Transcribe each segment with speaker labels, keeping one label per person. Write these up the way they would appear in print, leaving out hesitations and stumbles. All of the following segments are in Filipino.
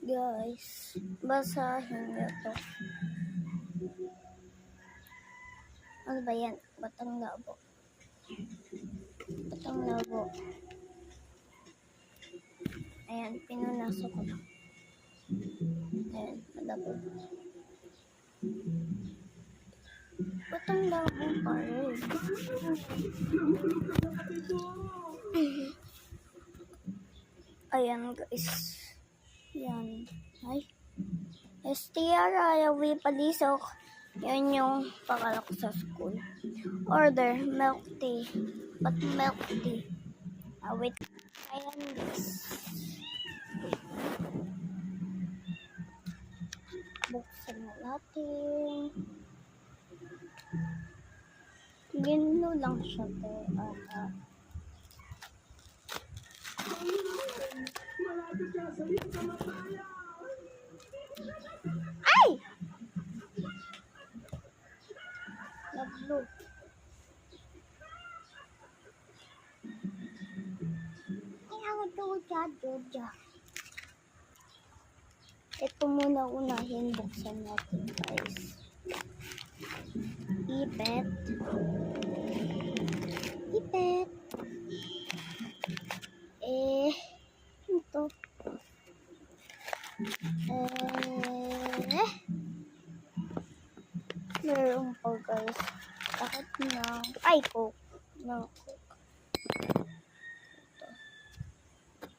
Speaker 1: Guys, basahin niyo to. Ano ba yan? Batang labo. Batang labo. Ayan, pinunasok ko. Ayan, malabo. Batang labo pa rin. Ayan guys. Yan. Ay. STR ayawi palisok. Yan yung pangalak sa school. Order milk tea. But milk tea. Wait. Ayan guys. Buksan na natin. Ginlo lang siya to. Ay! Naglo. Kailangan ito dyan. Ito muna unahin. Buksan natin guys. Ipet. Ito. Meron pa guys. Takot na. Ay, Coke. No, Coke. Ito.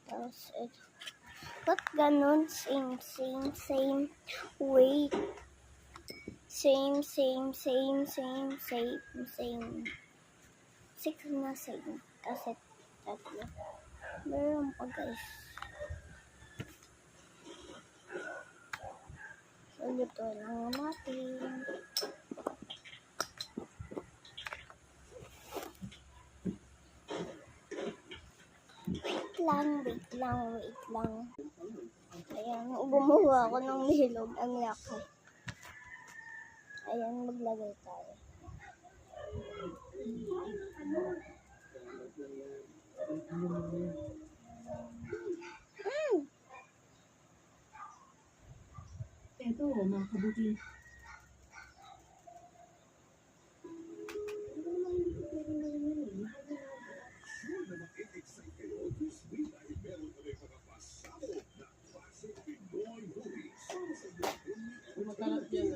Speaker 1: Tapos ito. Ba't ganun? Same. Wait. Same. 6 na same. Kasi tatlo. Meron pa guys. So, dito lang natin. Wait lang. Ayan, gumawa ako ng nilog. Ang laki. Ayan, maglagay tayo.
Speaker 2: Ito, mga kabuti. Makalat yan.